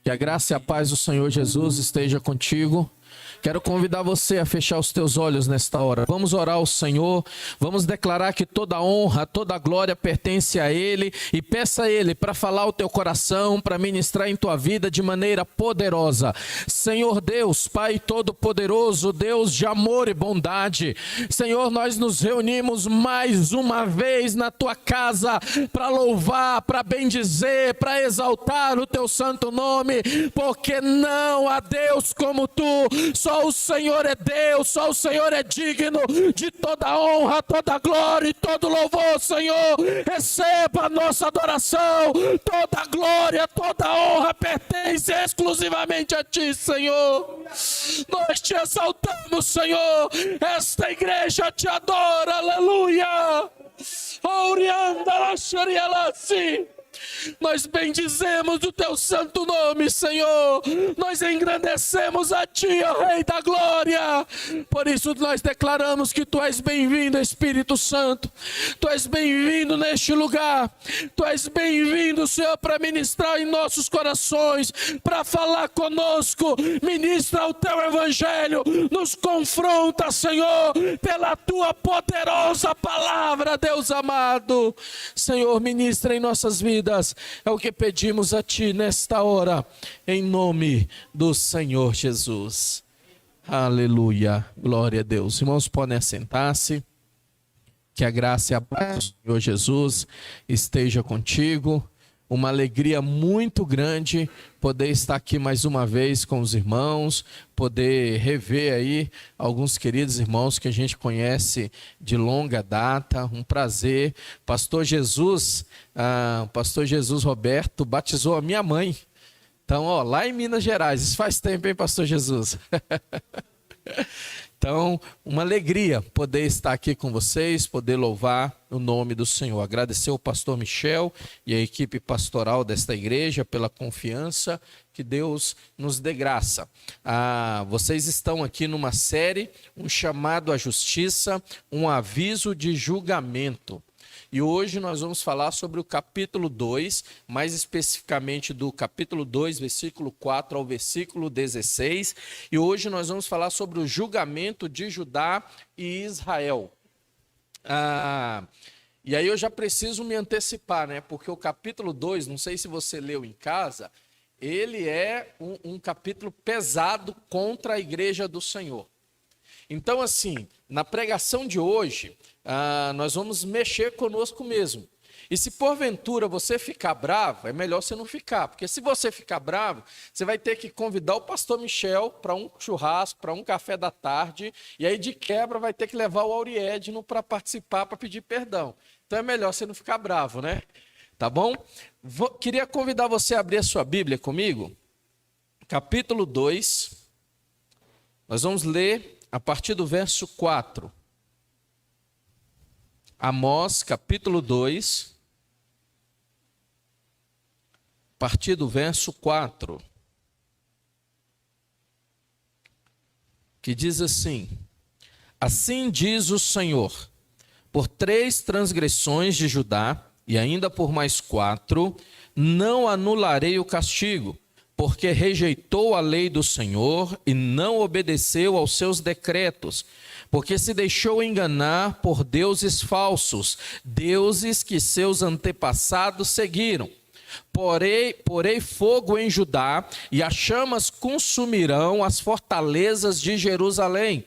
Que a graça e a paz do Senhor Jesus esteja contigo. Quero convidar você a fechar os teus olhos nesta hora. Vamos orar ao Senhor, vamos declarar que toda honra, toda glória pertence a Ele e peça a Ele para falar o teu coração, para ministrar em tua vida de maneira poderosa. Senhor Deus, Pai Todo-Poderoso, Deus de amor e bondade, Senhor, nós nos reunimos mais uma vez na tua casa para louvar, para bendizer, para exaltar o teu santo nome, porque não há Deus como tu. Só o Senhor é Deus, só o Senhor é digno de toda honra, toda glória e todo louvor, Senhor. Receba a nossa adoração, toda glória, toda honra pertence exclusivamente a Ti, Senhor. Nós Te exaltamos, Senhor. Esta igreja Te adora, aleluia. Nós bendizemos o Teu santo nome, Senhor. Nós engrandecemos a Ti, ó Rei da glória. Por isso nós declaramos que Tu és bem-vindo, Espírito Santo. Tu és bem-vindo neste lugar. Tu és bem-vindo, Senhor, para ministrar em nossos corações, para falar conosco. Ministra o Teu evangelho, nos confronta, Senhor, pela Tua poderosa palavra, Deus amado. Senhor, ministra em nossas vidas. É o que pedimos a Ti nesta hora, em nome do Senhor Jesus. Aleluia, glória a Deus. Irmãos, podem assentar-se. Que a graça e a paz do Senhor Jesus esteja contigo. Uma alegria muito grande poder estar aqui mais uma vez com os irmãos, poder rever aí alguns queridos irmãos que a gente conhece de longa data. Um prazer. Pastor Jesus Roberto batizou a minha mãe. Então, lá em Minas Gerais, isso faz tempo, hein, Pastor Jesus? Então, uma alegria poder estar aqui com vocês, poder louvar o nome do Senhor. Agradecer ao pastor Michel e a equipe pastoral desta igreja pela confiança, que Deus nos dê graça. Vocês estão aqui numa série, um chamado à justiça, um aviso de julgamento. E hoje nós vamos falar sobre o capítulo 2, mais especificamente do capítulo 2, versículo 4 ao versículo 16. E hoje nós vamos falar sobre o julgamento de Judá e Israel. E aí eu já preciso me antecipar, né? Porque o capítulo 2, não sei se você leu em casa, ele é um capítulo pesado contra a igreja do Senhor. Então, assim, na pregação de hoje, nós vamos mexer conosco mesmo. E se porventura você ficar bravo, é melhor você não ficar. Porque se você ficar bravo, você vai ter que convidar o pastor Michel para um churrasco, para um café da tarde. E aí, de quebra, vai ter que levar o Auriedno para participar, para pedir perdão. Então é melhor você não ficar bravo, né? Tá bom? Queria convidar você a abrir a sua Bíblia comigo. Capítulo 2. Nós vamos ler a partir do verso 4. Amós, capítulo 2, a partir do verso 4, que diz assim: Assim diz o Senhor, por 3 transgressões de Judá, e ainda por mais 4, não anularei o castigo, porque rejeitou a lei do Senhor e não obedeceu aos seus decretos, porque se deixou enganar por deuses falsos, deuses que seus antepassados seguiram. Porei fogo em Judá, e as chamas consumirão as fortalezas de Jerusalém.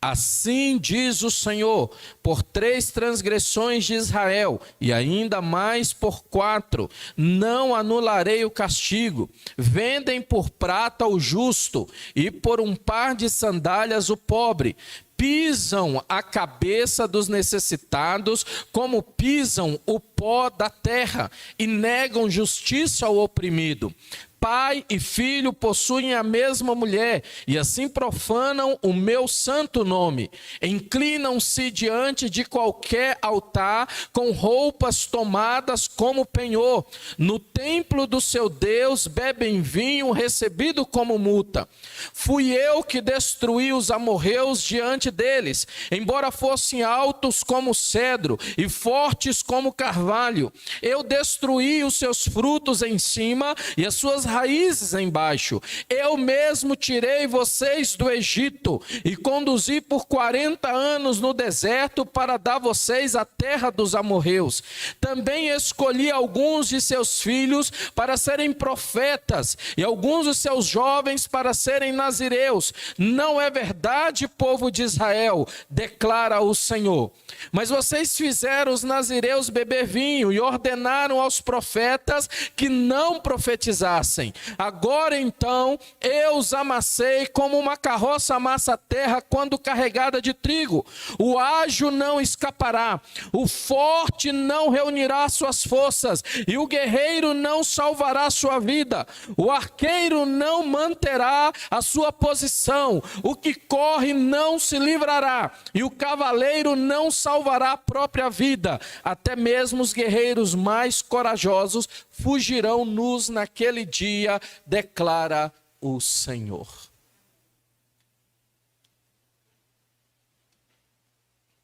Assim diz o Senhor, por 3 transgressões de Israel, e ainda mais por 4, não anularei o castigo. Vendem por prata o justo, e por um par de sandálias o pobre. Pisam a cabeça dos necessitados, como pisam o pó da terra, e negam justiça ao oprimido. Pai e filho possuem a mesma mulher, e assim profanam o meu santo nome. Inclinam-se diante de qualquer altar, com roupas tomadas como penhor. No templo do seu Deus bebem vinho recebido como multa. Fui eu que destruí os amorreus diante deles, embora fossem altos como cedro e fortes como carvalho. Eu destruí os seus frutos em cima, e as suas raízes embaixo. Eu mesmo tirei vocês do Egito e conduzi por 40 anos no deserto para dar vocês a terra dos amorreus. Também escolhi alguns de seus filhos para serem profetas e alguns de seus jovens para serem nazireus. Não é verdade, povo de Israel, declara o Senhor. Mas vocês fizeram os nazireus beber vinho e ordenaram aos profetas que não profetizassem. Agora então eu os amassei como uma carroça amassa a terra quando carregada de trigo. O ágil não escapará, o forte não reunirá suas forças e o guerreiro não salvará sua vida. O arqueiro não manterá a sua posição, o que corre não se livrará e o cavaleiro não salvará a própria vida. Até mesmo os guerreiros mais corajosos fugirão nus naquele dia, declara o Senhor.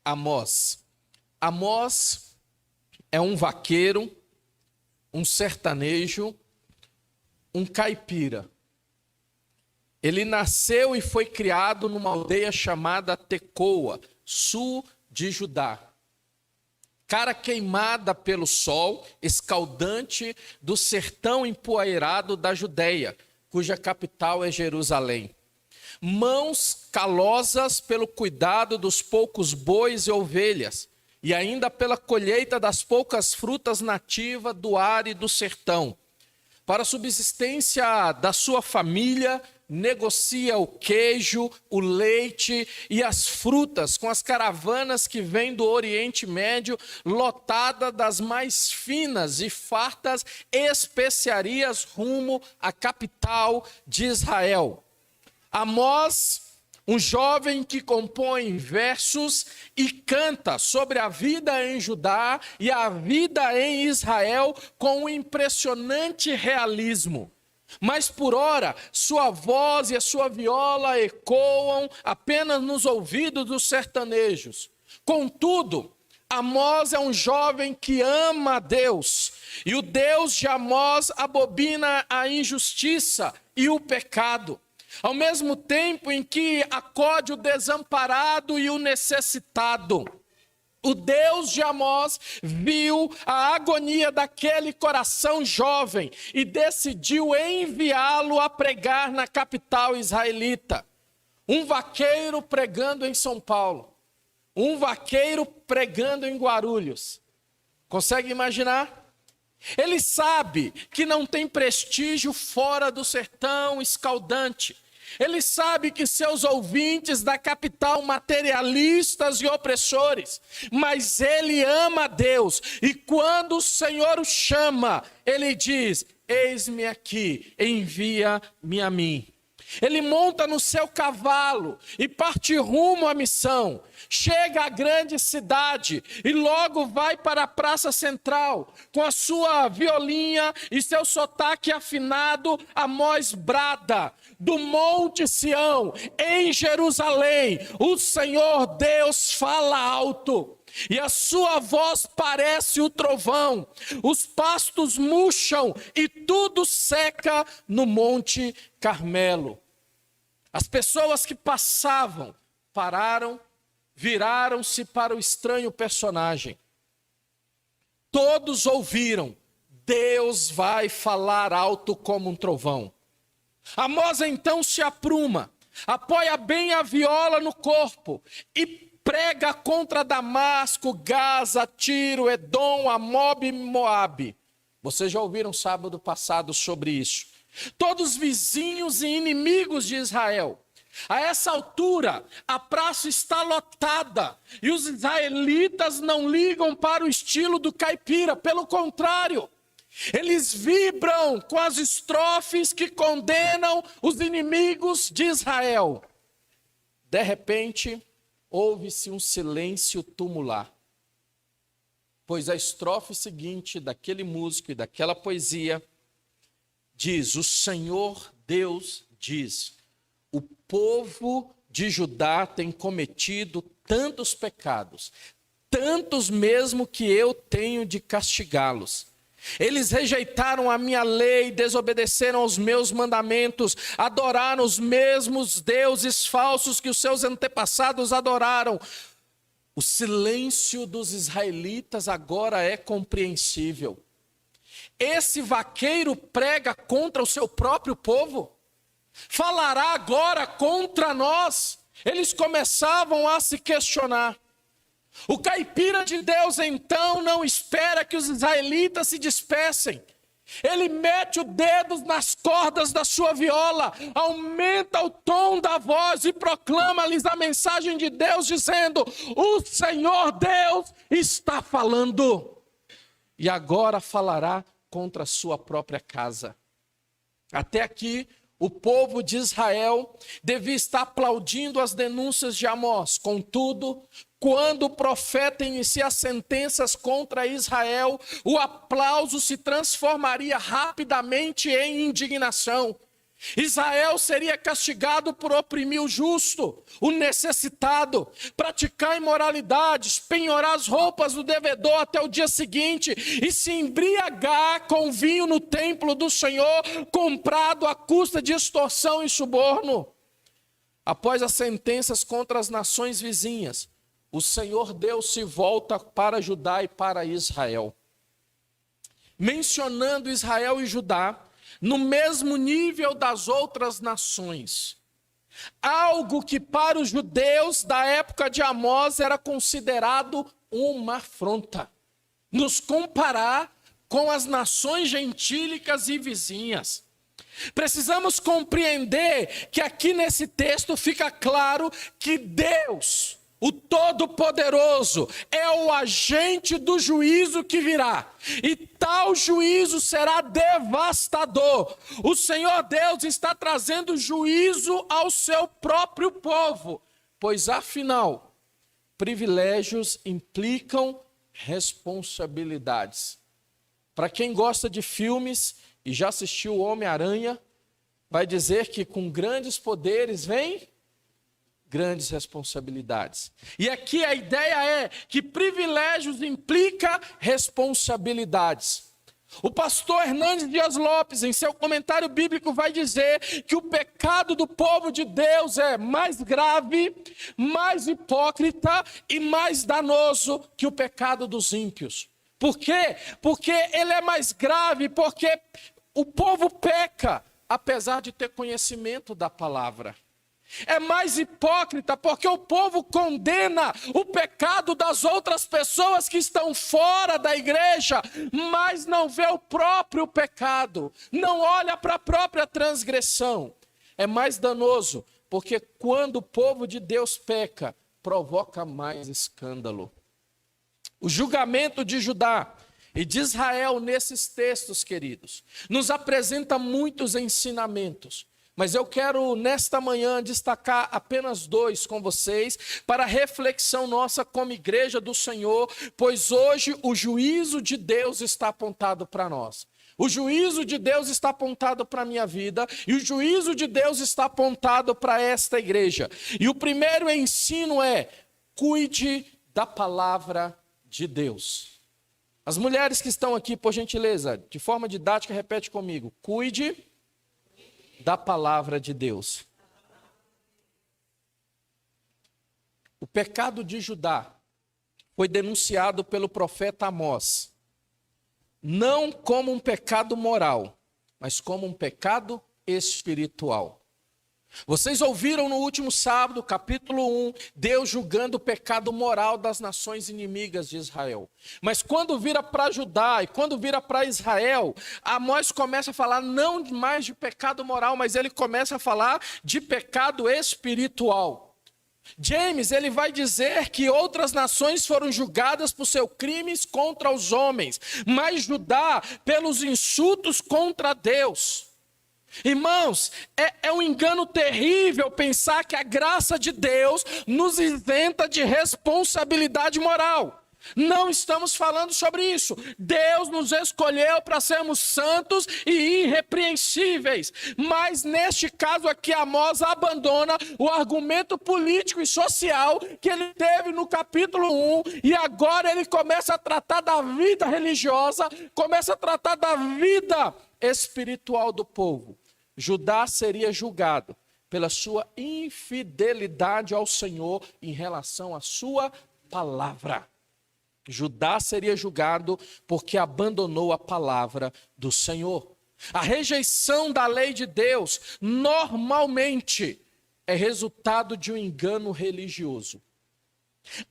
Amós. Amós é um vaqueiro, um sertanejo, um caipira. Ele nasceu e foi criado numa aldeia chamada Tecoa, sul de Judá. Cara queimada pelo sol escaldante do sertão empoeirado da Judéia, cuja capital é Jerusalém. Mãos calosas pelo cuidado dos poucos bois e ovelhas, e ainda pela colheita das poucas frutas nativas do ar e do sertão. Para a subsistência da sua família, negocia o queijo, o leite e as frutas com as caravanas que vêm do Oriente Médio, lotada das mais finas e fartas especiarias rumo à capital de Israel. Amós, um jovem que compõe versos e canta sobre a vida em Judá e a vida em Israel com um impressionante realismo. Mas por ora, sua voz e a sua viola ecoam apenas nos ouvidos dos sertanejos. Contudo, Amós é um jovem que ama a Deus, e o Deus de Amós abomina a injustiça e o pecado. Ao mesmo tempo em que acode o desamparado e o necessitado. O Deus de Amós viu a agonia daquele coração jovem e decidiu enviá-lo a pregar na capital israelita. Um vaqueiro pregando em São Paulo. Um vaqueiro pregando em Guarulhos. Consegue imaginar? Ele sabe que não tem prestígio fora do sertão escaldante. Ele sabe que seus ouvintes da capital materialistas e opressores, mas ele ama a Deus. E quando o Senhor o chama, ele diz: eis-me aqui, envia-me a mim. Ele monta no seu cavalo e parte rumo à missão. Chega à grande cidade e logo vai para a praça central. Com a sua violinha e seu sotaque afinado, Amós brada: do monte Sião, em Jerusalém, o Senhor Deus fala alto. E a sua voz parece o trovão. Os pastos murcham e tudo seca no Monte Carmelo. As pessoas que passavam pararam, viraram-se para o estranho personagem. Todos ouviram: Deus vai falar alto como um trovão. Amós então se apruma, apoia bem a viola no corpo e prega contra Damasco, Gaza, Tiro, Edom, Amob e Moabe. Vocês já ouviram sábado passado sobre isso. Todos vizinhos e inimigos de Israel. A essa altura, a praça está lotada e os israelitas não ligam para o estilo do caipira, pelo contrário. Eles vibram com as estrofes que condenam os inimigos de Israel. De repente, houve-se um silêncio tumular, pois a estrofe seguinte daquele músico e daquela poesia diz: o Senhor Deus diz, o povo de Judá tem cometido tantos pecados, tantos mesmo que eu tenho de castigá-los. Eles rejeitaram a minha lei, desobedeceram aos meus mandamentos, adoraram os mesmos deuses falsos que os seus antepassados adoraram. O silêncio dos israelitas agora é compreensível. Esse vaqueiro prega contra o seu próprio povo? Falará agora contra nós? Eles começavam a se questionar. O caipira de Deus então não espera que os israelitas se dispersem. Ele mete o dedo nas cordas da sua viola, aumenta o tom da voz e proclama-lhes a mensagem de Deus, dizendo: o Senhor Deus está falando. E agora falará contra a sua própria casa. Até aqui, o povo de Israel devia estar aplaudindo as denúncias de Amós. Contudo, quando o profeta inicia as sentenças contra Israel, o aplauso se transformaria rapidamente em indignação. Israel seria castigado por oprimir o justo, o necessitado, praticar imoralidades, penhorar as roupas do devedor até o dia seguinte e se embriagar com vinho no templo do Senhor, comprado à custa de extorsão e suborno. Após as sentenças contra as nações vizinhas, o Senhor Deus se volta para Judá e para Israel, mencionando Israel e Judá no mesmo nível das outras nações. Algo que para os judeus da época de Amós era considerado uma afronta. Nos comparar com as nações gentílicas e vizinhas. Precisamos compreender que aqui nesse texto fica claro que Deus, o Todo-Poderoso, é o agente do juízo que virá. E tal juízo será devastador. O Senhor Deus está trazendo juízo ao seu próprio povo. Pois, afinal, privilégios implicam responsabilidades. Para quem gosta de filmes e já assistiu o Homem-Aranha, vai dizer que com grandes poderes vem grandes responsabilidades. E aqui a ideia é que privilégios implica responsabilidades. O pastor Hernandes Dias Lopes, em seu comentário bíblico, vai dizer que o pecado do povo de Deus é mais grave, mais hipócrita e mais danoso que o pecado dos ímpios. Por quê? Porque ele é mais grave, porque o povo peca, apesar de ter conhecimento da palavra. É mais hipócrita porque o povo condena o pecado das outras pessoas que estão fora da igreja, mas não vê o próprio pecado, não olha para a própria transgressão. É mais danoso porque quando o povo de Deus peca, provoca mais escândalo. O julgamento de Judá e de Israel nesses textos, queridos, nos apresenta muitos ensinamentos. Mas eu quero, nesta manhã, destacar apenas dois com vocês, para a reflexão nossa como igreja do Senhor, pois hoje o juízo de Deus está apontado para nós. O juízo de Deus está apontado para a minha vida, e o juízo de Deus está apontado para esta igreja. E o primeiro ensino é: cuide da palavra de Deus. As mulheres que estão aqui, por gentileza, de forma didática, repete comigo: cuide da palavra de Deus. O pecado de Judá foi denunciado pelo profeta Amós, não como um pecado moral, mas como um pecado espiritual. Vocês ouviram no último sábado, capítulo 1, Deus julgando o pecado moral das nações inimigas de Israel. Mas quando vira para Judá e quando vira para Israel, Amós começa a falar não mais de pecado moral, mas ele começa a falar de pecado espiritual. James, ele vai dizer que outras nações foram julgadas por seus crimes contra os homens, mas Judá pelos insultos contra Deus. Irmãos, é um engano terrível pensar que a graça de Deus nos isenta de responsabilidade moral. Não estamos falando sobre isso. Deus nos escolheu para sermos santos e irrepreensíveis. Mas neste caso aqui, Amós abandona o argumento político e social que ele teve no capítulo 1. E agora ele começa a tratar da vida religiosa, começa a tratar da vida espiritual do povo. Judá seria julgado pela sua infidelidade ao Senhor em relação à sua palavra. Judá seria julgado porque abandonou a palavra do Senhor. A rejeição da lei de Deus normalmente é resultado de um engano religioso.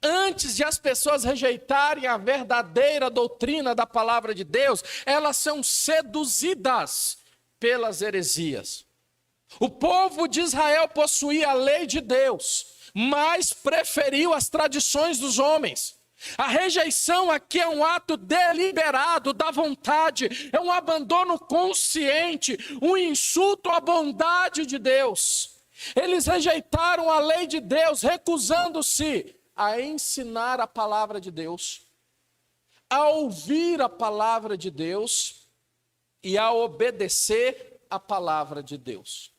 Antes de as pessoas rejeitarem a verdadeira doutrina da palavra de Deus, elas são seduzidas pelas heresias. O povo de Israel possuía a lei de Deus, mas preferiu as tradições dos homens. A rejeição aqui é um ato deliberado da vontade, é um abandono consciente, um insulto à bondade de Deus. Eles rejeitaram a lei de Deus, recusando-se a ensinar a palavra de Deus, a ouvir a palavra de Deus e a obedecer a palavra de Deus.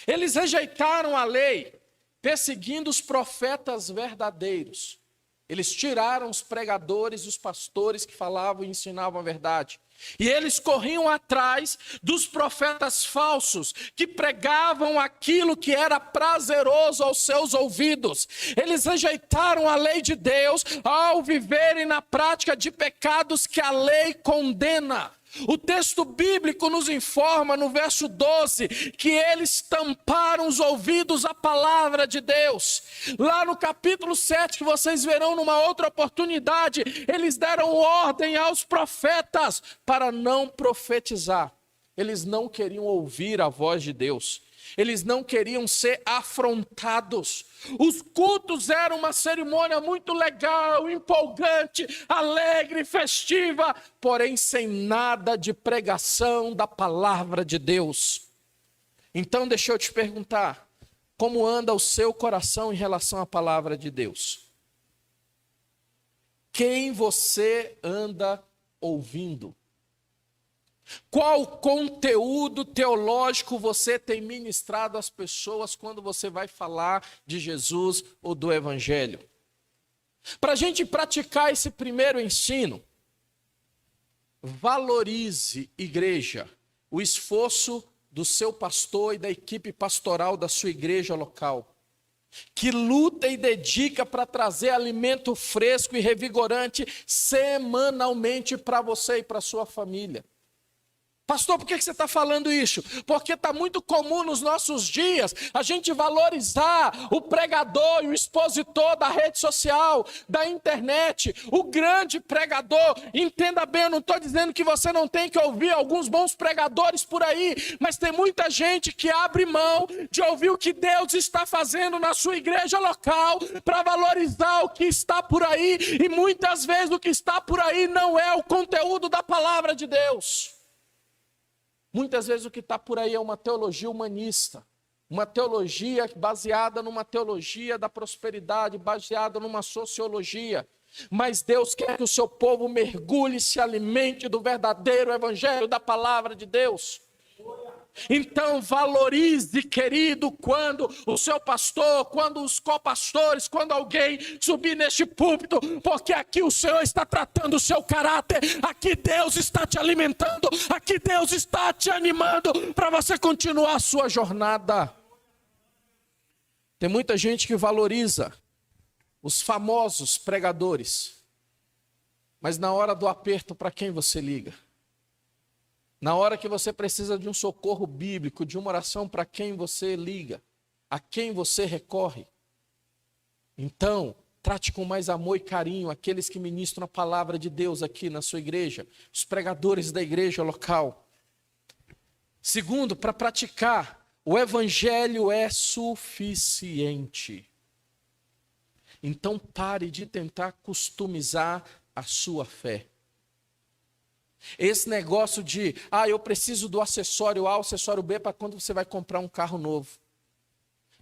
Eles rejeitaram a lei, perseguindo os profetas verdadeiros. Eles tiraram os pregadores e os pastores que falavam e ensinavam a verdade. E eles corriam atrás dos profetas falsos, que pregavam aquilo que era prazeroso aos seus ouvidos. Eles rejeitaram a lei de Deus ao viverem na prática de pecados que a lei condena. O texto bíblico nos informa no verso 12 que eles tamparam os ouvidos à palavra de Deus. Lá no capítulo 7, que vocês verão numa outra oportunidade, eles deram ordem aos profetas para não profetizar. Eles não queriam ouvir a voz de Deus. Eles não queriam ser afrontados. Os cultos eram uma cerimônia muito legal, empolgante, alegre, festiva, porém sem nada de pregação da palavra de Deus. Então deixa eu te perguntar, como anda o seu coração em relação à palavra de Deus? Quem você anda ouvindo? Qual conteúdo teológico você tem ministrado às pessoas quando você vai falar de Jesus ou do Evangelho? Para a gente praticar esse primeiro ensino, valorize, igreja, o esforço do seu pastor e da equipe pastoral da sua igreja local, que luta e dedica para trazer alimento fresco e revigorante semanalmente para você e para sua família. Pastor, por que você está falando isso? Porque está muito comum nos nossos dias a gente valorizar o pregador e o expositor da rede social, da internet, o grande pregador. Entenda bem, eu não estou dizendo que você não tem que ouvir alguns bons pregadores por aí, mas tem muita gente que abre mão de ouvir o que Deus está fazendo na sua igreja local para valorizar o que está por aí, e muitas vezes o que está por aí não é o conteúdo da palavra de Deus. Muitas vezes o que está por aí é uma teologia humanista, uma teologia baseada numa teologia da prosperidade, baseada numa sociologia. Mas Deus quer que o seu povo mergulhe e se alimente do verdadeiro evangelho, da palavra de Deus. Então valorize, querido, quando o seu pastor, quando os copastores, quando alguém subir neste púlpito, porque aqui o Senhor está tratando o seu caráter, aqui Deus está te alimentando, aqui Deus está te animando para você continuar a sua jornada. Tem muita gente que valoriza os famosos pregadores, mas na hora do aperto, para quem você liga? Na hora que você precisa de um socorro bíblico, de uma oração, para quem você liga? A quem você recorre? Então, trate com mais amor e carinho aqueles que ministram a palavra de Deus aqui na sua igreja, os pregadores da igreja local. Segundo, para praticar, o evangelho é suficiente. Então pare de tentar customizar a sua fé. Esse negócio de, eu preciso do acessório A, acessório B, para quando você vai comprar um carro novo.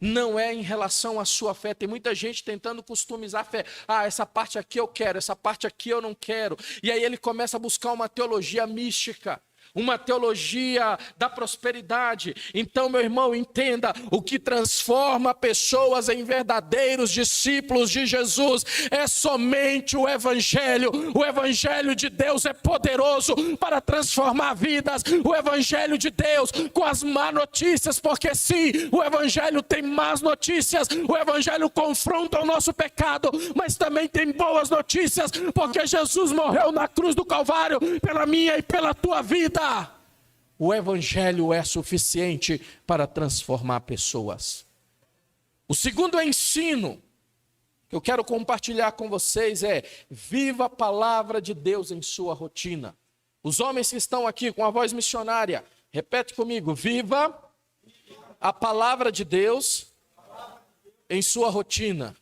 Não é em relação à sua fé. Tem muita gente tentando customizar a fé. Essa parte aqui eu quero, essa parte aqui eu não quero. E aí ele começa a buscar uma teologia mística, uma teologia da prosperidade. Então, meu irmão, entenda: o que transforma pessoas em verdadeiros discípulos de Jesus é somente o Evangelho. O Evangelho de Deus é poderoso para transformar vidas. O Evangelho de Deus, com as más notícias, porque sim, o Evangelho tem más notícias. O Evangelho confronta o nosso pecado, mas também tem boas notícias, porque Jesus morreu na cruz do Calvário pela minha e pela tua vida. O Evangelho é suficiente para transformar pessoas. O segundo ensino que eu quero compartilhar com vocês é: viva a palavra de Deus em sua rotina. Os homens que estão aqui com a voz missionária, repete comigo: viva a palavra de Deus em sua rotina.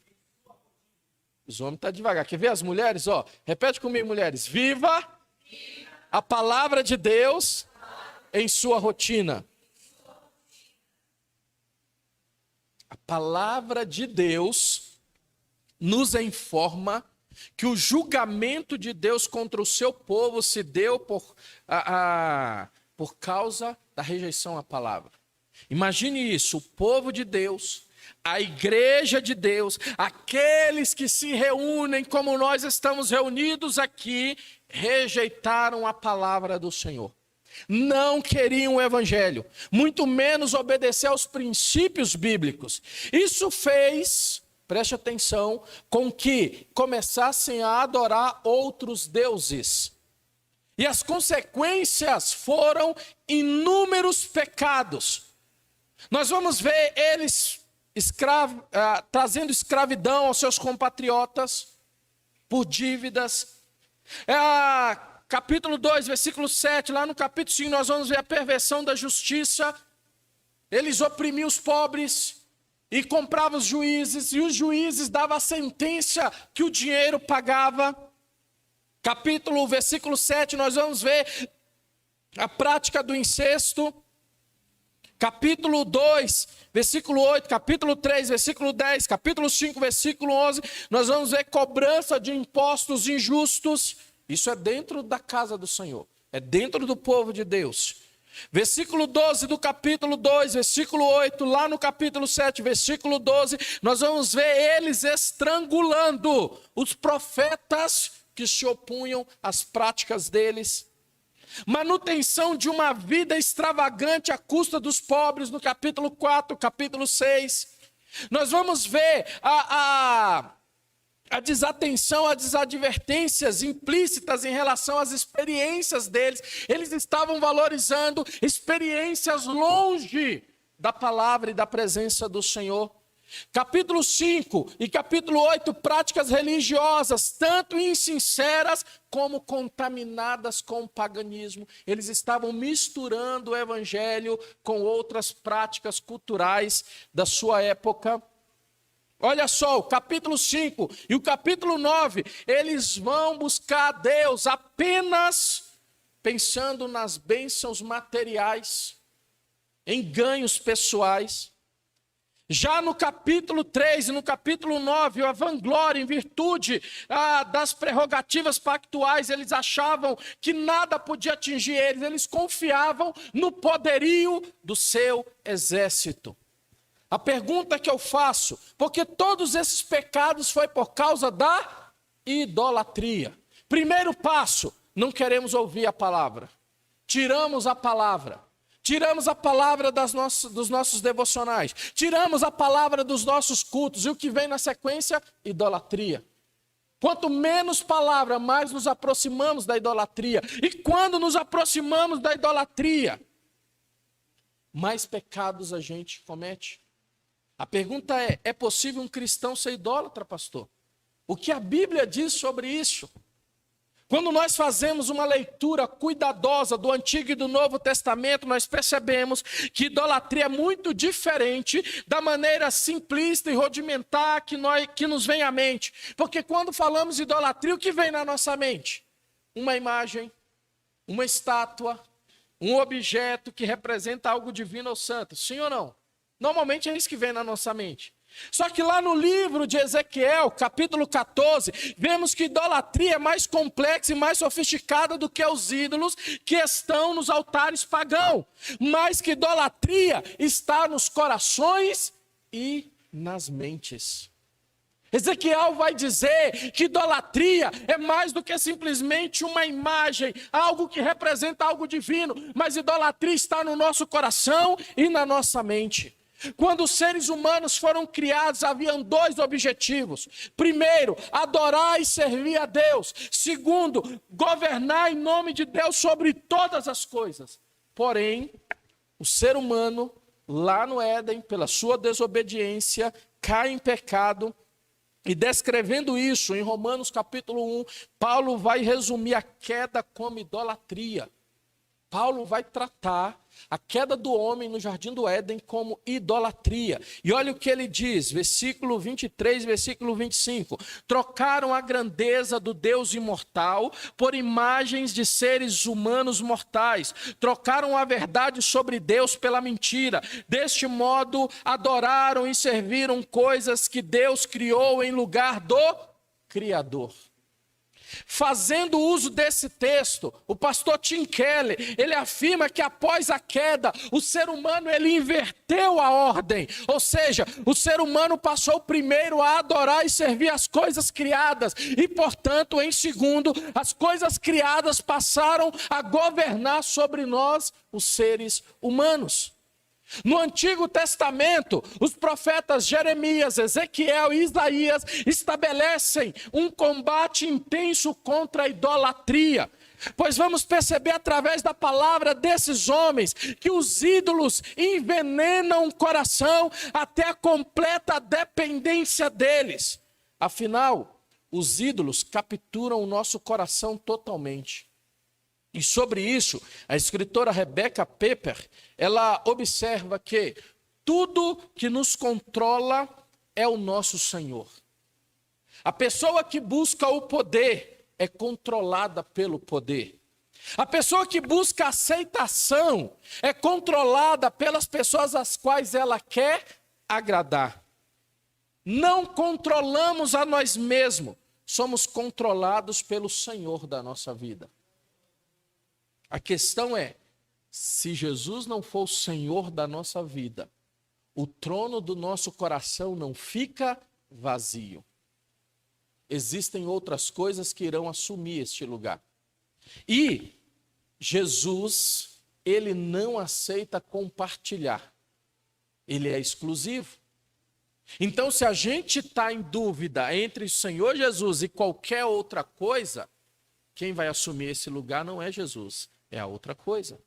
Os homens estão devagar. Quer ver as mulheres? Repete comigo, mulheres: viva a palavra de Deus em sua rotina. A palavra de Deus nos informa que o julgamento de Deus contra o seu povo se deu por causa da rejeição à palavra. Imagine isso: o povo de Deus, a igreja de Deus, aqueles que se reúnem como nós estamos reunidos aqui, rejeitaram a palavra do Senhor. Não queriam o Evangelho, muito menos obedecer aos princípios bíblicos. Isso fez, preste atenção, com que começassem a adorar outros deuses. E as consequências foram inúmeros pecados. Nós vamos ver eles trazendo escravidão aos seus compatriotas por dívidas. Capítulo 2, versículo 7, lá no capítulo 5 nós vamos ver a perversão da justiça. Eles oprimiam os pobres e compravam os juízes, e os juízes davam a sentença que o dinheiro pagava. Versículo 7, nós vamos ver a prática do incesto. Capítulo 2, versículo 8, capítulo 3, versículo 10, capítulo 5, versículo 11, nós vamos ver cobrança de impostos injustos. Isso é dentro da casa do Senhor, é dentro do povo de Deus. Versículo 12 do capítulo 2, versículo 8, lá no capítulo 7, versículo 12, nós vamos ver eles estrangulando os profetas que se opunham às práticas deles. Manutenção de uma vida extravagante à custa dos pobres, no capítulo 4, capítulo 6. Nós vamos ver a desatenção, as desadvertências implícitas em relação às experiências deles. Eles estavam valorizando experiências longe da palavra e da presença do Senhor. Capítulo 5 e capítulo 8, práticas religiosas, tanto insinceras como contaminadas com o paganismo. Eles estavam misturando o evangelho com outras práticas culturais da sua época. Olha só, o capítulo 5 e o capítulo 9, eles vão buscar a Deus apenas pensando nas bênçãos materiais, em ganhos pessoais. Já no capítulo 3 e no capítulo 9, a vanglória em virtude das prerrogativas pactuais, eles achavam que nada podia atingir eles, eles confiavam no poderio do seu exército. A pergunta que eu faço, porque todos esses pecados foi por causa da idolatria. Primeiro passo, não queremos ouvir a palavra. Tiramos a palavra. Tiramos a palavra dos nossos devocionais. Tiramos a palavra dos nossos cultos. E o que vem na sequência? Idolatria. Quanto menos palavra, mais nos aproximamos da idolatria. E quando nos aproximamos da idolatria, mais pecados a gente comete. A pergunta é possível um cristão ser idólatra, pastor? O que a Bíblia diz sobre isso? Quando nós fazemos uma leitura cuidadosa do Antigo e do Novo Testamento, nós percebemos que idolatria é muito diferente da maneira simplista e rudimentar que nos vem à mente. Porque quando falamos de idolatria, o que vem na nossa mente? Uma imagem, uma estátua, um objeto que representa algo divino ou santo. Sim ou não? Normalmente é isso que vem na nossa mente. Só que lá no livro de Ezequiel, capítulo 14, vemos que idolatria é mais complexa e mais sofisticada do que os ídolos que estão nos altares pagãos. Mas que idolatria está nos corações e nas mentes. Ezequiel vai dizer que idolatria é mais do que simplesmente uma imagem, algo que representa algo divino, mas idolatria está no nosso coração e na nossa mente. Quando os seres humanos foram criados, haviam dois objetivos. Primeiro, adorar e servir a Deus. Segundo, governar em nome de Deus sobre todas as coisas. Porém, o ser humano, lá no Éden, pela sua desobediência, cai em pecado. E descrevendo isso em Romanos capítulo 1, Paulo vai resumir a queda como idolatria. Paulo vai tratar a queda do homem no jardim do Éden como idolatria. E olha o que ele diz, versículo 23, versículo 25. Trocaram a grandeza do Deus imortal por imagens de seres humanos mortais. Trocaram a verdade sobre Deus pela mentira. Deste modo, adoraram e serviram coisas que Deus criou em lugar do Criador. Fazendo uso desse texto, o pastor Tim Keller, ele afirma que após a queda, o ser humano ele inverteu a ordem. Ou seja, o ser humano passou primeiro a adorar e servir as coisas criadas. E, portanto, em segundo, as coisas criadas passaram a governar sobre nós, os seres humanos. No Antigo Testamento, os profetas Jeremias, Ezequiel e Isaías estabelecem um combate intenso contra a idolatria. Pois vamos perceber através da palavra desses homens que os ídolos envenenam o coração até a completa dependência deles. Afinal, os ídolos capturam o nosso coração totalmente. E sobre isso, a escritora Rebecca Pepper, ela observa que tudo que nos controla é o nosso Senhor. A pessoa que busca o poder é controlada pelo poder. A pessoa que busca aceitação é controlada pelas pessoas às quais ela quer agradar. Não controlamos a nós mesmos, somos controlados pelo Senhor da nossa vida. A questão é, se Jesus não for o Senhor da nossa vida, o trono do nosso coração não fica vazio. Existem outras coisas que irão assumir este lugar. E Jesus, ele não aceita compartilhar. Ele é exclusivo. Então, se a gente está em dúvida entre o Senhor Jesus e qualquer outra coisa, quem vai assumir esse lugar não é Jesus. É a outra coisa.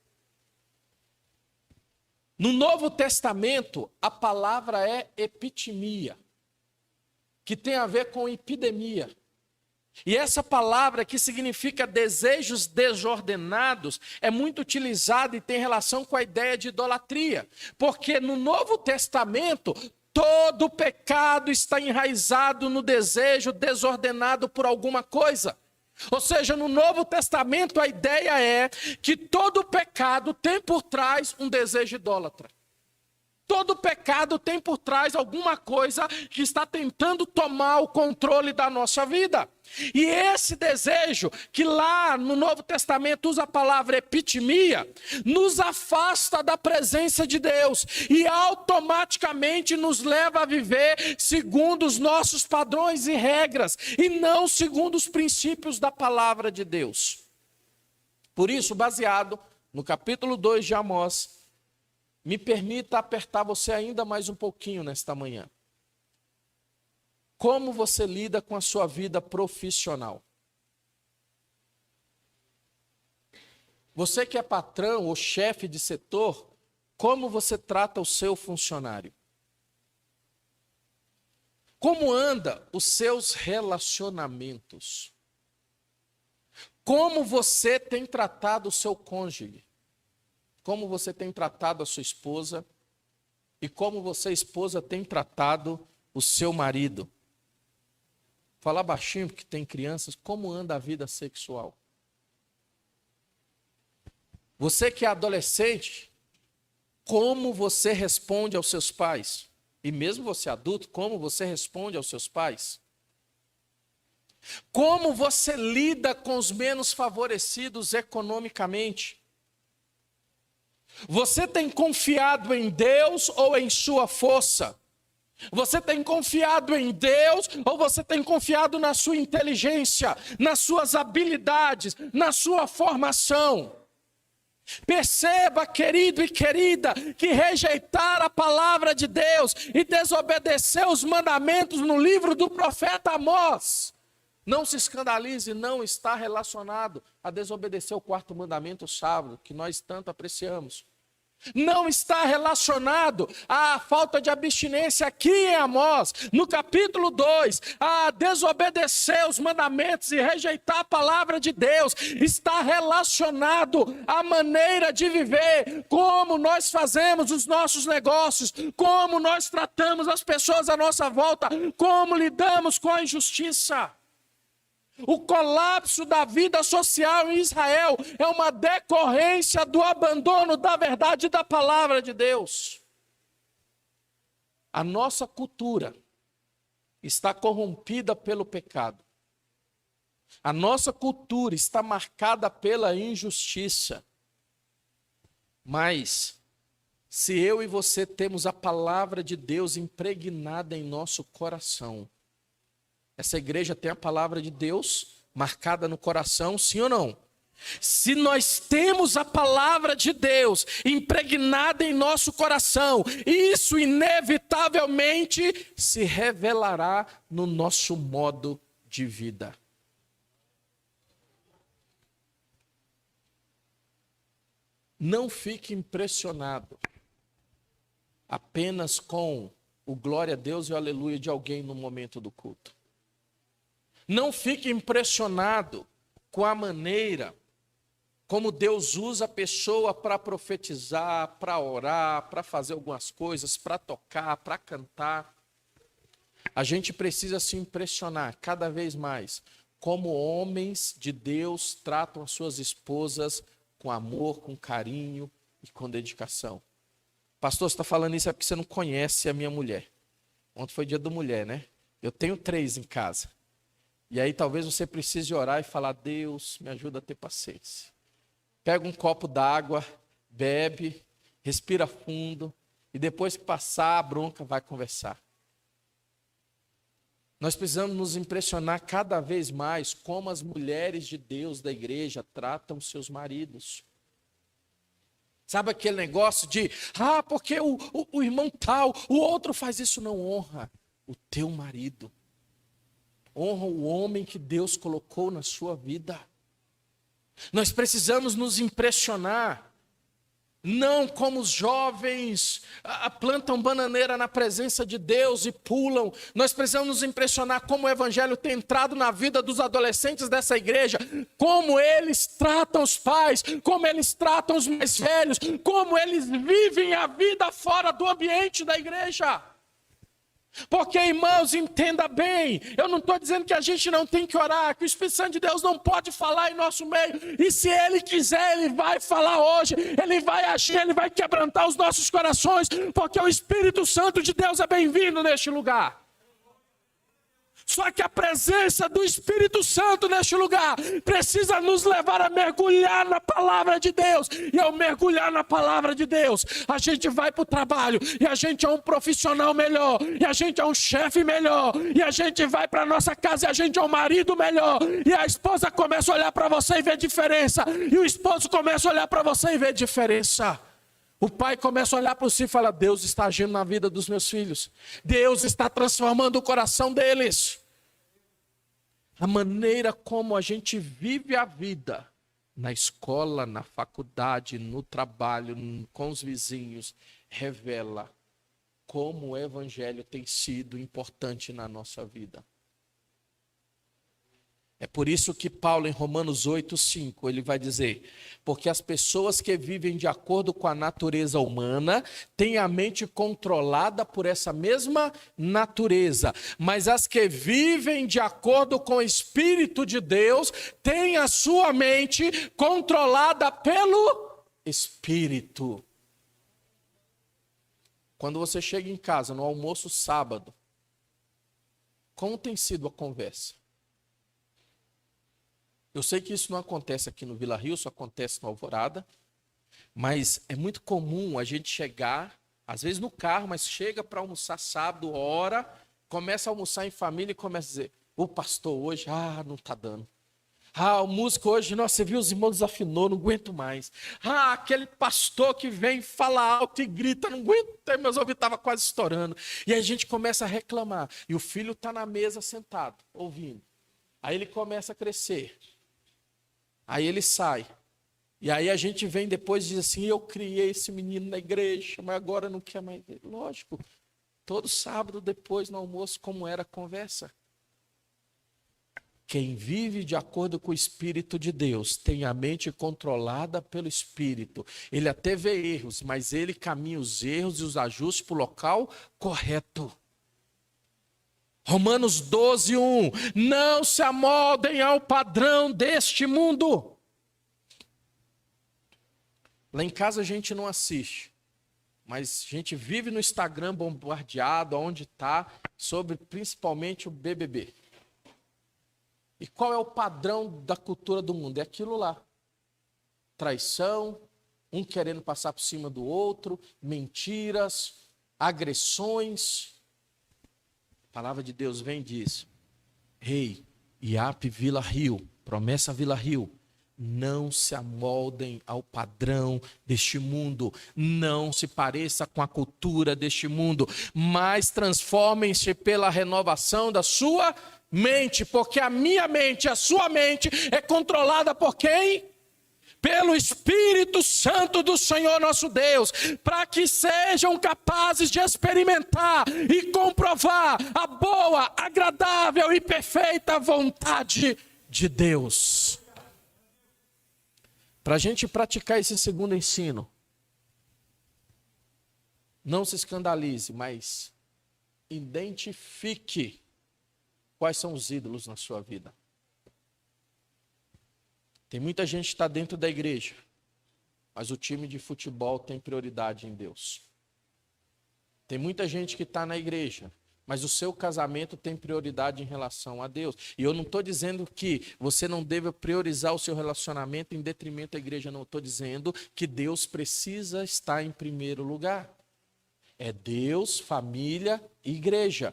No Novo Testamento, a palavra é epitimia, que tem a ver com epidemia. E essa palavra, que significa desejos desordenados, é muito utilizada e tem relação com a ideia de idolatria. Porque no Novo Testamento, todo pecado está enraizado no desejo desordenado por alguma coisa. Ou seja, no Novo Testamento a ideia é que todo pecado tem por trás um desejo idólatra. Todo pecado tem por trás alguma coisa que está tentando tomar o controle da nossa vida. E esse desejo, que lá no Novo Testamento usa a palavra epitimia, nos afasta da presença de Deus e automaticamente nos leva a viver segundo os nossos padrões e regras e não segundo os princípios da palavra de Deus. Por isso, baseado no capítulo 2 de Amós, me permita apertar você ainda mais um pouquinho nesta manhã. Como você lida com a sua vida profissional? Você que é patrão ou chefe de setor, como você trata o seu funcionário? Como anda os seus relacionamentos? Como você tem tratado o seu cônjuge? Como você tem tratado a sua esposa? E como você, esposa, tem tratado o seu marido? Falar baixinho porque tem crianças, como anda a vida sexual? Você que é adolescente, Como você responde aos seus pais? E mesmo você adulto, como você responde aos seus pais? Como você lida com os menos favorecidos economicamente? Você tem confiado em Deus ou em sua força? Você tem confiado em Deus ou você tem confiado na sua inteligência, nas suas habilidades, na sua formação? Perceba, querido e querida, que rejeitar a palavra de Deus e desobedecer os mandamentos no livro do profeta Amós, não se escandalize, não está relacionado a desobedecer o quarto mandamento sábado, que nós tanto apreciamos. Não está relacionado à falta de abstinência aqui em Amós, no capítulo 2, a desobedecer os mandamentos e rejeitar a palavra de Deus. Está relacionado à maneira de viver, como nós fazemos os nossos negócios, como nós tratamos as pessoas à nossa volta, como lidamos com a injustiça. O colapso da vida social em Israel é uma decorrência do abandono da verdade da palavra de Deus. A nossa cultura está corrompida pelo pecado. A nossa cultura está marcada pela injustiça. Mas, se eu e você temos a palavra de Deus impregnada em nosso coração, essa igreja tem a palavra de Deus marcada no coração, sim ou não? Se nós temos a palavra de Deus impregnada em nosso coração, isso inevitavelmente se revelará no nosso modo de vida. Não fique impressionado apenas com o glória a Deus e o aleluia de alguém no momento do culto. Não fique impressionado com a maneira como Deus usa a pessoa para profetizar, para orar, para fazer algumas coisas, para tocar, para cantar. A gente precisa se impressionar cada vez mais como homens de Deus tratam as suas esposas com amor, com carinho e com dedicação. Pastor, você está falando isso é porque você não conhece a minha mulher. Ontem foi dia da mulher, né? Eu tenho 3 em casa. E aí talvez você precise orar e falar: Deus, me ajuda a ter paciência. Pega um copo d'água, bebe, respira fundo, e depois que passar a bronca, vai conversar. Nós precisamos nos impressionar cada vez mais como as mulheres de Deus da igreja tratam seus maridos. Sabe aquele negócio de, porque o irmão tal, o outro faz isso? Não honra o teu marido. Honra o homem que Deus colocou na sua vida. Nós precisamos nos impressionar, não como os jovens plantam bananeira na presença de Deus e pulam. Nós precisamos nos impressionar como o evangelho tem entrado na vida dos adolescentes dessa igreja, como eles tratam os pais, como eles tratam os mais velhos, como eles vivem a vida fora do ambiente da igreja. Porque, irmãos, entenda bem, eu não estou dizendo que a gente não tem que orar, que o Espírito Santo de Deus não pode falar em nosso meio, e se Ele quiser, Ele vai falar hoje, Ele vai agir, Ele vai quebrantar os nossos corações, porque o Espírito Santo de Deus é bem-vindo neste lugar. Só que a presença do Espírito Santo neste lugar precisa nos levar a mergulhar na palavra de Deus. E ao mergulhar na palavra de Deus, a gente vai para o trabalho, e a gente é um profissional melhor, e a gente é um chefe melhor, e a gente vai para a nossa casa e a gente é um marido melhor, e a esposa começa a olhar para você e ver diferença, e o esposo começa a olhar para você e ver diferença. O pai começa a olhar para si e fala: Deus está agindo na vida dos meus filhos. Deus está transformando o coração deles. A maneira como a gente vive a vida, na escola, na faculdade, no trabalho, com os vizinhos, revela como o evangelho tem sido importante na nossa vida. É por isso que Paulo, em Romanos 8:5, ele vai dizer: porque as pessoas que vivem de acordo com a natureza humana têm a mente controlada por essa mesma natureza, mas as que vivem de acordo com o Espírito de Deus têm a sua mente controlada pelo Espírito. Quando você chega em casa, no almoço sábado, como tem sido a conversa? Eu sei que isso não acontece aqui no Vila Rio, só acontece no Alvorada, mas é muito comum a gente chegar, às vezes no carro, mas chega para almoçar sábado, hora, começa a almoçar em família e começa a dizer, o pastor hoje, não está dando. O músico hoje, nossa, você viu, os irmãos desafinou, não aguento mais. Aquele pastor que vem, fala alto e grita, não aguento, meus ouvidos estavam quase estourando. E aí a gente começa a reclamar. E o filho está na mesa sentado, ouvindo. Aí ele começa a crescer. Aí ele sai. E aí a gente vem depois e diz assim, eu criei esse menino na igreja, mas agora não quer mais. Lógico, todo sábado depois no almoço, como era a conversa. Quem vive de acordo com o Espírito de Deus tem a mente controlada pelo Espírito. Ele até vê erros, mas ele caminha os erros e os ajustes para o local correto. Romanos 12:1. Não se amoldem ao padrão deste mundo. Lá em casa a gente não assiste, mas a gente vive no Instagram bombardeado, onde está, sobre principalmente o BBB. E qual é o padrão da cultura do mundo? É aquilo lá. Traição, um querendo passar por cima do outro, mentiras, agressões. A palavra de Deus vem e diz, IAP Vila Rio, promessa Vila Rio, não se amoldem ao padrão deste mundo, não se pareça com a cultura deste mundo, mas transformem-se pela renovação da sua mente, porque a minha mente, a sua mente é controlada por quem? Pelo Espírito Santo do Senhor nosso Deus, para que sejam capazes de experimentar e comprovar a boa, agradável e perfeita vontade de Deus. Para a gente praticar esse segundo ensino, não se escandalize, mas identifique quais são os ídolos na sua vida. Tem muita gente que está dentro da igreja, mas o time de futebol tem prioridade em Deus. Tem muita gente que está na igreja, mas o seu casamento tem prioridade em relação a Deus. E eu não estou dizendo que você não deva priorizar o seu relacionamento em detrimento da igreja, não. Estou dizendo que Deus precisa estar em primeiro lugar. É Deus, família e igreja.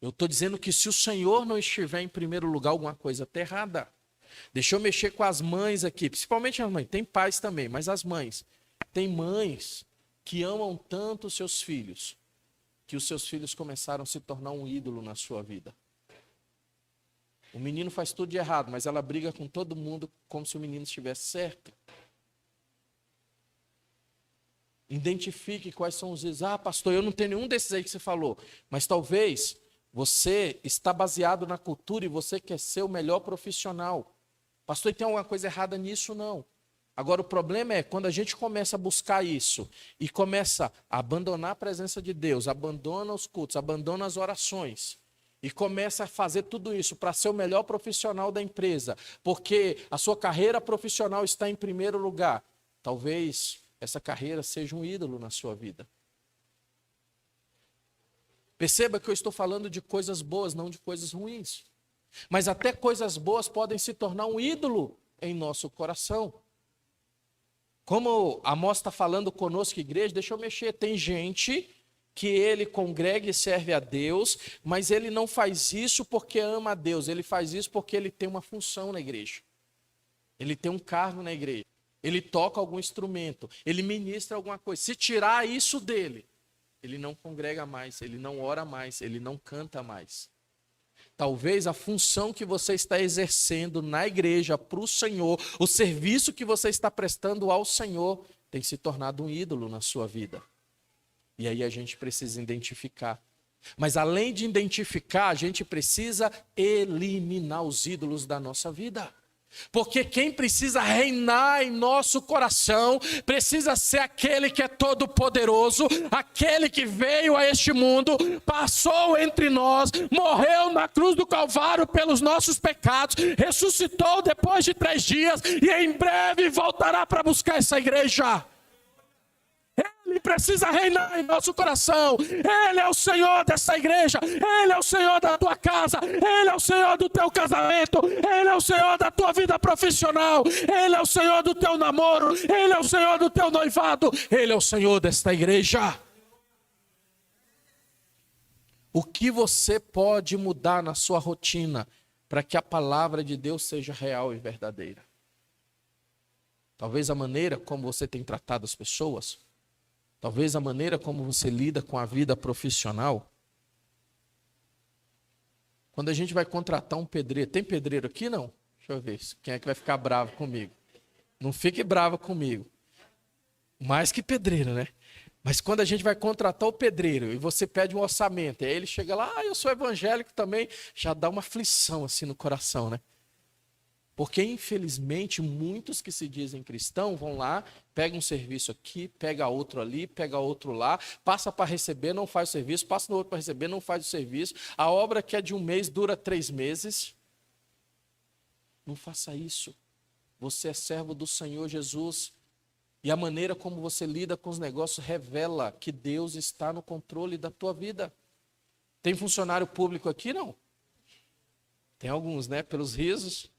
Eu estou dizendo que se o Senhor não estiver em primeiro lugar, alguma coisa está errada. Deixa eu mexer com as mães aqui, principalmente as mães. Tem pais também, mas as mães. Tem mães que amam tanto os seus filhos, que os seus filhos começaram a se tornar um ídolo na sua vida. O menino faz tudo de errado, mas ela briga com todo mundo como se o menino estivesse certo. Identifique quais são os ídolos. Pastor, eu não tenho nenhum desses aí que você falou, mas talvez você está baseado na cultura e você quer ser o melhor profissional. Pastor, e tem alguma coisa errada nisso? Não. Agora, o problema é quando a gente começa a buscar isso e começa a abandonar a presença de Deus, abandona os cultos, abandona as orações e começa a fazer tudo isso para ser o melhor profissional da empresa, porque a sua carreira profissional está em primeiro lugar. Talvez essa carreira seja um ídolo na sua vida. Perceba que eu estou falando de coisas boas, não de coisas ruins. Mas até coisas boas podem se tornar um ídolo em nosso coração. Como a Amós está falando conosco, igreja, deixa eu mexer. Tem gente que ele congrega e serve a Deus, mas ele não faz isso porque ama a Deus. Ele faz isso porque ele tem uma função na igreja. Ele tem um cargo na igreja. Ele toca algum instrumento. Ele ministra alguma coisa. Se tirar isso dele, ele não congrega mais, ele não ora mais, ele não canta mais. Talvez a função que você está exercendo na igreja para o Senhor, o serviço que você está prestando ao Senhor, tem se tornado um ídolo na sua vida. E aí a gente precisa identificar. Mas além de identificar, a gente precisa eliminar os ídolos da nossa vida. Porque quem precisa reinar em nosso coração precisa ser aquele que é todo poderoso, aquele que veio a este mundo, passou entre nós, morreu na cruz do Calvário pelos nossos pecados, ressuscitou depois de 3 dias e em breve voltará para buscar essa igreja. Ele precisa reinar em nosso coração. Ele é o Senhor dessa igreja. Ele é o Senhor da tua casa. Ele é o Senhor do teu casamento. Ele é o Senhor da tua vida profissional. Ele é o Senhor do teu namoro. Ele é o Senhor do teu noivado. Ele é o Senhor desta igreja. O que você pode mudar na sua rotina para que a palavra de Deus seja real e verdadeira? Talvez a maneira como você tem tratado as pessoas, talvez a maneira como você lida com a vida profissional. Quando a gente vai contratar um pedreiro, tem pedreiro aqui não? Deixa eu ver, quem é que vai ficar bravo comigo? Não fique bravo comigo. Mais que pedreiro, né? Mas quando a gente vai contratar o pedreiro e você pede um orçamento, aí ele chega lá, eu sou evangélico também, já dá uma aflição assim no coração, né? Porque, infelizmente, muitos que se dizem cristãos vão lá, pegam um serviço aqui, pega outro ali, pega outro lá, passa para receber, não faz o serviço, passa no outro para receber, não faz o serviço. A obra que é de 1 mês dura 3 meses. Não faça isso. Você é servo do Senhor Jesus. E a maneira como você lida com os negócios revela que Deus está no controle da tua vida. Tem funcionário público aqui? Não. Tem alguns, né? Pelos risos.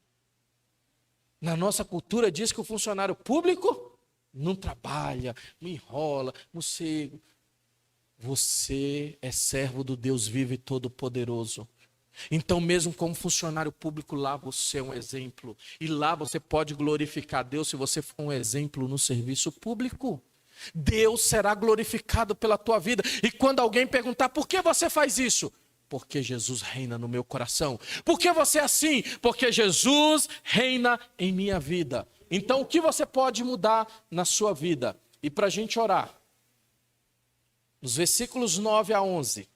Na nossa cultura diz que o funcionário público não trabalha, não enrola, morcego. Você é servo do Deus vivo e todo-poderoso. Então, mesmo como funcionário público, lá você é um exemplo. E lá você pode glorificar a Deus se você for um exemplo no serviço público. Deus será glorificado pela tua vida. E quando alguém perguntar, por que você faz isso? Porque Jesus reina no meu coração. Por que você é assim? Porque Jesus reina em minha vida. Então, o que você pode mudar na sua vida? E para a gente orar, nos versículos 9 a 11,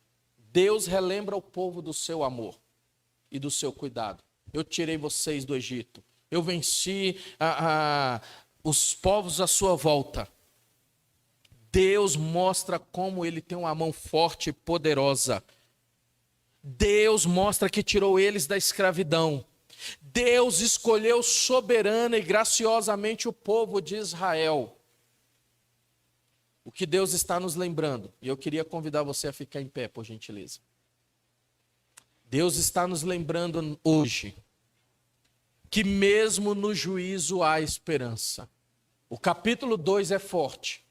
Deus relembra o povo do seu amor e do seu cuidado. Eu tirei vocês do Egito. Eu venci os povos à sua volta. Deus mostra como ele tem uma mão forte e poderosa. Deus mostra que tirou eles da escravidão. Deus escolheu soberana e graciosamente o povo de Israel. O que Deus está nos lembrando, e eu queria convidar você a ficar em pé, por gentileza. Deus está nos lembrando hoje que mesmo no juízo há esperança. O capítulo 2 é forte,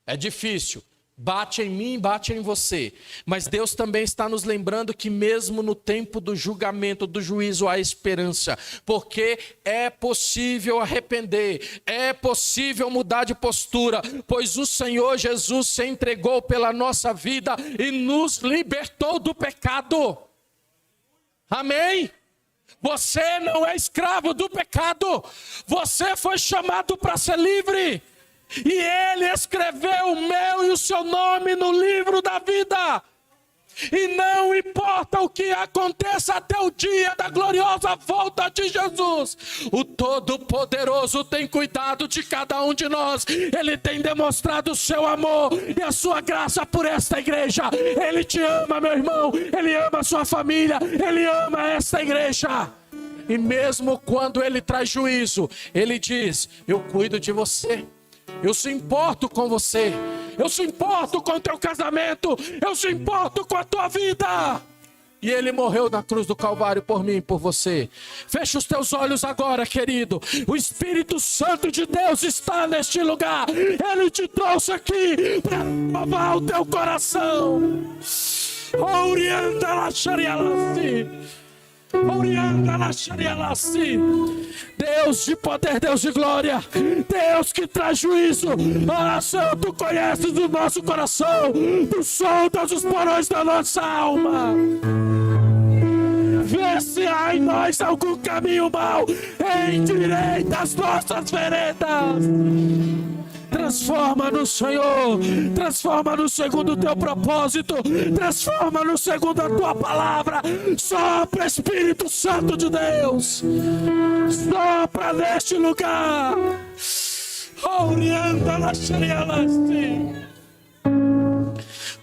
é difícil. Bate em mim, bate em você. Mas Deus também está nos lembrando que mesmo no tempo do julgamento, do juízo, há esperança. Porque é possível arrepender, é possível mudar de postura, pois o Senhor Jesus se entregou pela nossa vida e nos libertou do pecado. Amém? Você não é escravo do pecado. Você foi chamado para ser livre. E ele escreveu o meu e o seu nome no livro da vida. E não importa o que aconteça até o dia da gloriosa volta de Jesus, o Todo-Poderoso tem cuidado de cada um de nós. Ele tem demonstrado o seu amor e a sua graça por esta igreja. Ele te ama, meu irmão. Ele ama a sua família. Ele ama esta igreja. E mesmo quando ele traz juízo, ele diz, eu cuido de você. Eu se importo com você. Eu se importo com o teu casamento. Eu se importo com a tua vida. E ele morreu na cruz do Calvário por mim e por você. Fecha os teus olhos agora, querido. O Espírito Santo de Deus está neste lugar. Ele te trouxe aqui para provar o teu coração. Orienta la Sharialasi. Deus de poder, Deus de glória, Deus que traz juízo. Oração, tu conheces o nosso coração, tu soltas os porões da nossa alma. Vê se há em nós algum caminho mau, endireita as nossas veredas. Transforma-nos, Senhor. Transforma-nos segundo o teu propósito. Transforma-nos segundo a tua palavra. Sopra, Espírito Santo de Deus. Sopra neste lugar.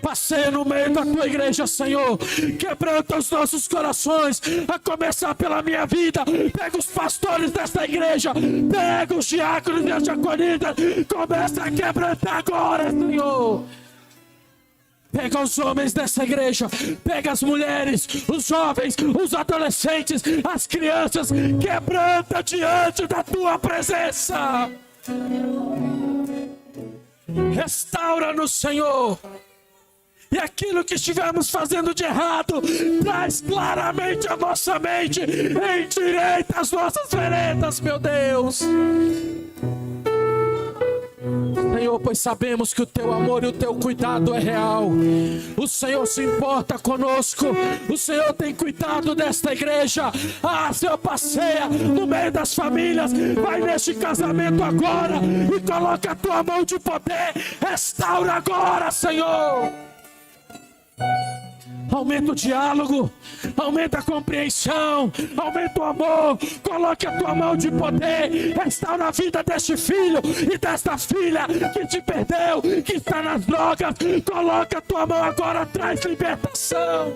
Passeia no meio da tua igreja, Senhor. Quebranta os nossos corações, a começar pela minha vida. Pega os pastores desta igreja, pega os diáconos e as diaconitas. Começa a quebrantar agora, Senhor. Pega os homens dessa igreja, pega as mulheres, os jovens, os adolescentes, as crianças, quebranta diante da tua presença. Restaura-nos, Senhor. E aquilo que estivermos fazendo de errado, traz claramente a nossa mente, endireita as nossas veredas, meu Deus. Senhor, pois sabemos que o teu amor e o teu cuidado é real. O Senhor se importa conosco. O Senhor tem cuidado desta igreja. Senhor, passeia no meio das famílias. Vai neste casamento agora e coloca a tua mão de poder. Restaura agora, Senhor. Aumenta o diálogo, aumenta a compreensão, aumenta o amor. Coloque a tua mão de poder. Restaura a vida deste filho e desta filha que te perdeu, que está nas drogas. Coloca a tua mão agora, traz libertação.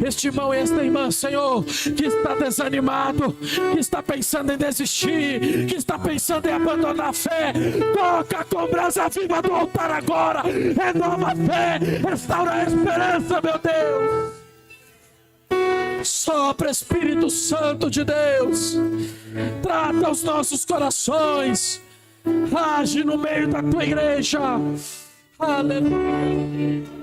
Este irmão e esta irmã, Senhor, que está desanimado, que está pensando em desistir, que está pensando em abandonar a fé, toca com brasa viva do altar agora, renova a fé, restaura a esperança, meu Deus. Sopra, Espírito Santo de Deus, trata os nossos corações, age no meio da tua igreja. Aleluia.